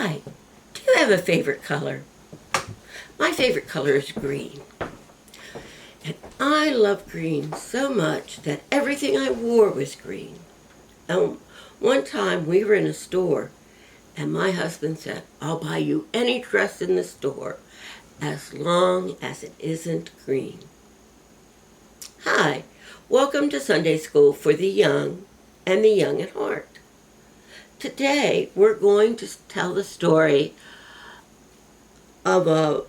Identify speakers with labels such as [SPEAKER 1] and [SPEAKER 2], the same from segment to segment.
[SPEAKER 1] Hi, do you have a favorite color? My favorite color is green. And I love green so much that everything I wore was green. One time we were in a store and my husband said, I'll buy you any dress in the store as long as it isn't green. Hi, welcome to Sunday School for the Young and the Young at Heart. Today we're going to tell the story of a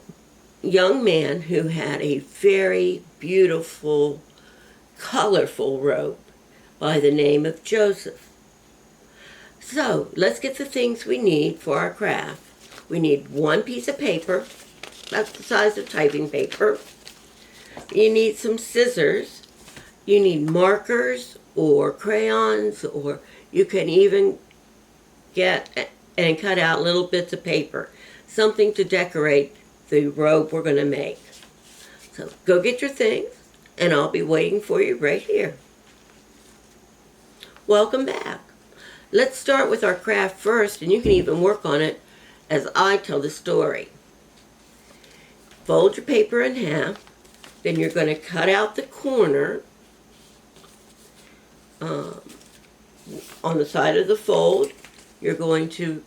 [SPEAKER 1] young man who had a very beautiful, colorful robe by the name of Joseph. So let's get the things we need for our craft. We need one piece of paper, that's the size of typing paper. You need some scissors. You need markers or crayons, or you can even get and cut out little bits of paper, something to decorate the robe we're going to make. So go get your things, and I'll be waiting for you right here. Welcome back. Let's start with our craft first, and you can even work on it as I tell the story. Fold your paper in half, then you're going to cut out the corner on the side of the fold. You're going to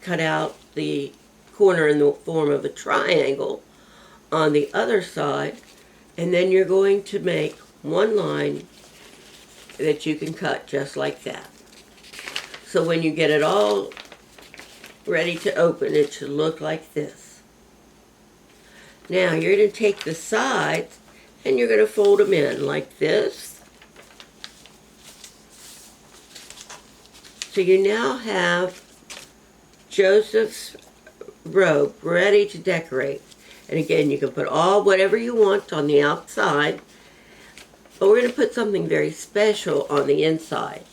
[SPEAKER 1] cut out the corner in the form of a triangle on the other side, and then you're going to make one line that you can cut just like that. So when you get it all ready to open, it should look like this. Now you're going to take the sides and you're going to fold them in like this. So you now have Joseph's robe ready to decorate. And again, you can put whatever you want on the outside, but we're going to put something very special on the inside.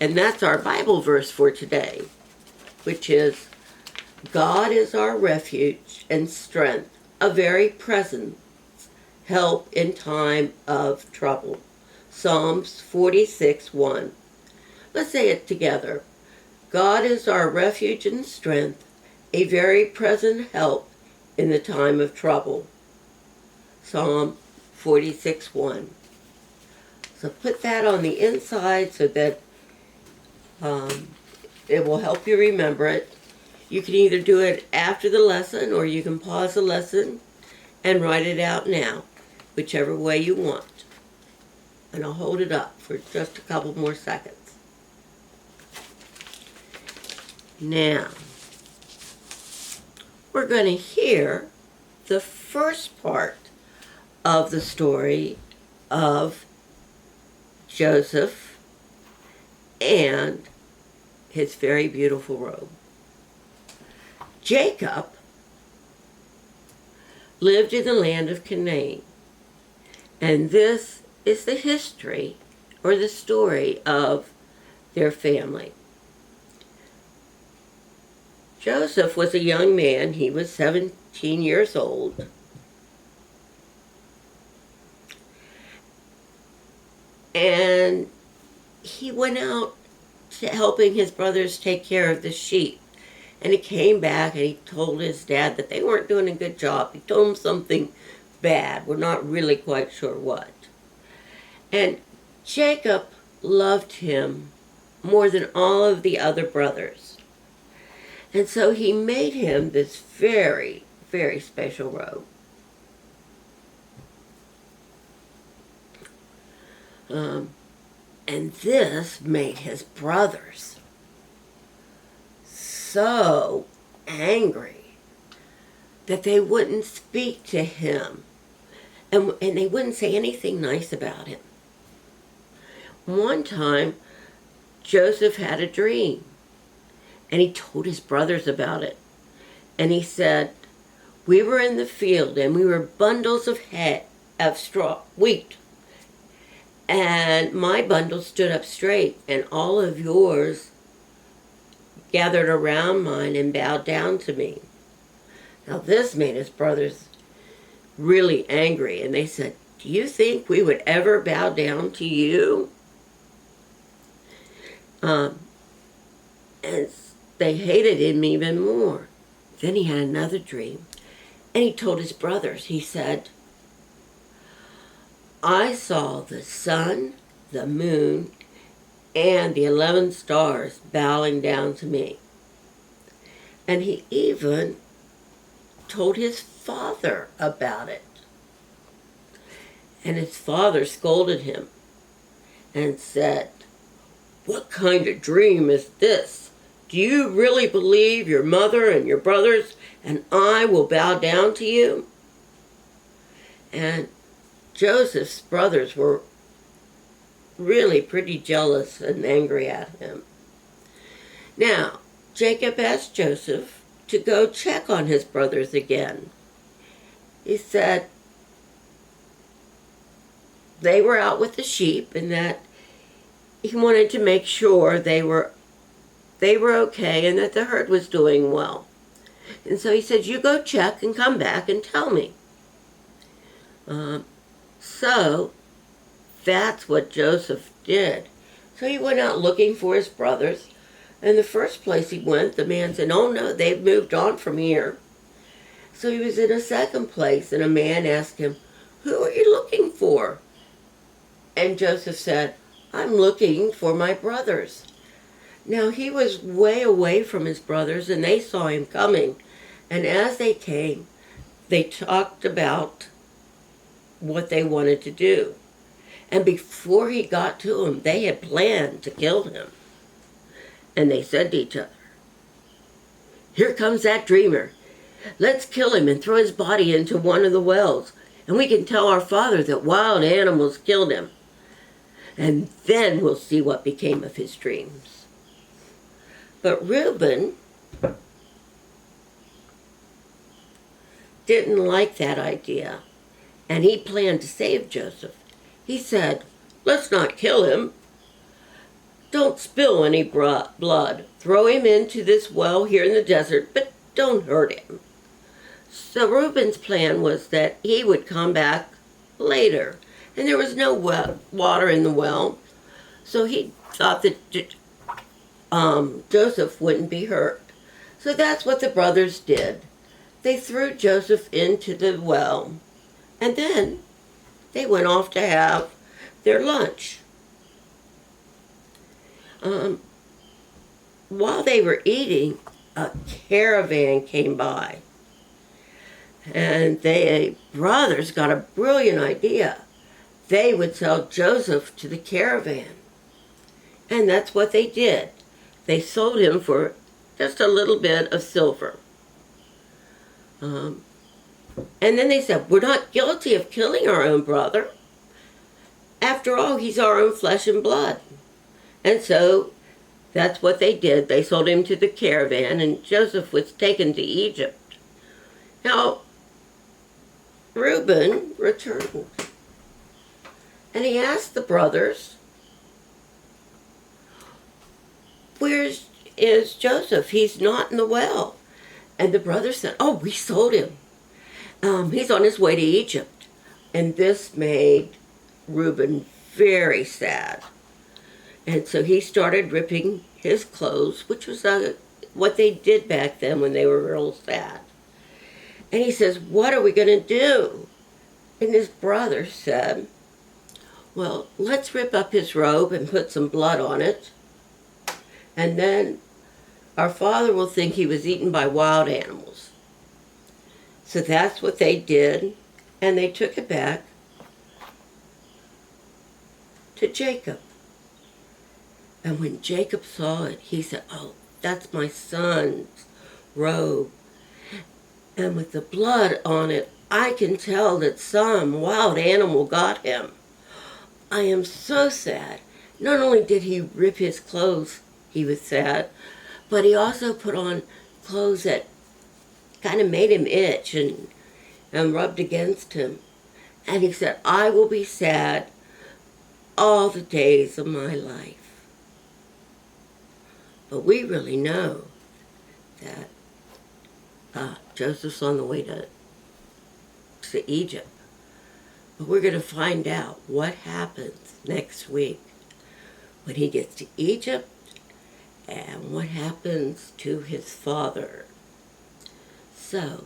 [SPEAKER 1] And that's our Bible verse for today, which is, God is our refuge and strength, a very present help in time of trouble. Psalms 46:1. Let's say it together. God is our refuge and strength, a very present help in the time of trouble. Psalm 46:1. So put that on the inside so that it will help you remember it. You can either do it after the lesson, or you can pause the lesson and write it out now, whichever way you want. And I'll hold it up for just a couple more seconds. Now, we're going to hear the first part of the story of Joseph and his very beautiful robe. Jacob lived in the land of Canaan, and this is the history or the story of their family. Joseph was a young man. He was 17 years old. And he went out to helping his brothers take care of the sheep. And he came back and he told his dad that they weren't doing a good job. He told him something bad. We're not really quite sure what. And Jacob loved him more than all of the other brothers. And so he made him this very, very special robe. And this made his brothers so angry that they wouldn't speak to him. And they wouldn't say anything nice about him. One time, Joseph had a dream. And he told his brothers about it. And he said, we were in the field and we were bundles of wheat. And my bundle stood up straight, and all of yours gathered around mine and bowed down to me. Now this made his brothers really angry, and they said, do you think we would ever bow down to you? And they hated him even more. Then he had another dream, and he told his brothers, he said, I saw the sun, the moon, and the 11 stars bowing down to me. And he even told his father about it. And his father scolded him and said, what kind of dream is this? Do you really believe your mother and your brothers and I will bow down to you? And Joseph's brothers were really pretty jealous and angry at him. Now, Jacob asked Joseph to go check on his brothers again. He said they were out with the sheep and that he wanted to make sure they were okay and that the herd was doing well. And so he said, you go check and come back and tell me. So that's what Joseph did. So he went out looking for his brothers. And the first place he went, the man said, oh no, they've moved on from here. So he was in a second place, and a man asked him, who are you looking for? And Joseph said, I'm looking for my brothers. Now he was way away from his brothers, and they saw him coming. And as they came, they talked about what they wanted to do. And before he got to him, they had planned to kill him. And they said to each other, here comes that dreamer. Let's kill him and throw his body into one of the wells. And we can tell our father that wild animals killed him. And then we'll see what became of his dreams. But Reuben didn't like that idea. And he planned to save Joseph. He said, let's not kill him. Don't spill any blood. Throw him into this well here in the desert, but don't hurt him. So Reuben's plan was that he would come back later. And there was no water in the well. So he thought that Joseph wouldn't be hurt. So that's what the brothers did. They threw Joseph into the well. And then they went off to have their lunch. While they were eating, a caravan came by. And the brothers got a brilliant idea. They would sell Joseph to the caravan. And that's what they did. They sold him for just a little bit of silver. And then they said, we're not guilty of killing our own brother. After all, he's our own flesh and blood. And so that's what they did. They sold him to the caravan, and Joseph was taken to Egypt. Now, Reuben returned. And he asked the brothers, where is Joseph? He's not in the well. And the brothers said, oh, we sold him. He's on his way to Egypt. And this made Reuben very sad. And so he started ripping his clothes, which was what they did back then when they were real sad. And he says, what are we going to do? And his brother said, well, let's rip up his robe and put some blood on it. And then our father will think he was eaten by wild animals. So that's what they did. And they took it back to Jacob. And when Jacob saw it, he said, oh, that's my son's robe. And with the blood on it, I can tell that some wild animal got him. I am so sad. Not only did he rip his clothes, he was sad, but he also put on clothes that kind of made him itch and rubbed against him. And he said, I will be sad all the days of my life. But we really know that Joseph's on the way to Egypt. But we're going to find out what happens next week when he gets to Egypt and what happens to his father. So,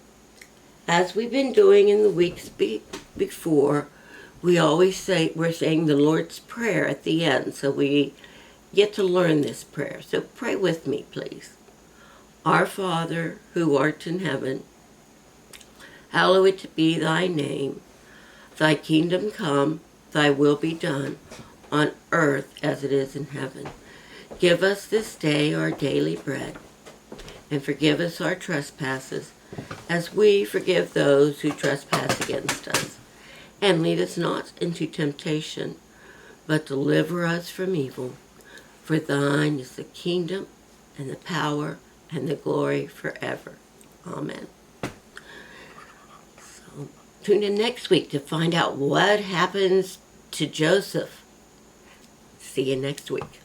[SPEAKER 1] as we've been doing in the weeks before, we always say we're saying the Lord's Prayer at the end, so we get to learn this prayer. So pray with me, please. Our Father, who art in heaven, hallowed be thy name. Thy kingdom come, thy will be done, on earth as it is in heaven. Give us this day our daily bread, and forgive us our trespasses, as we forgive those who trespass against us. And lead us not into temptation, but deliver us from evil. For thine is the kingdom, and the power, and the glory forever. Amen. So, tune in next week to find out what happens to Joseph. See you next week.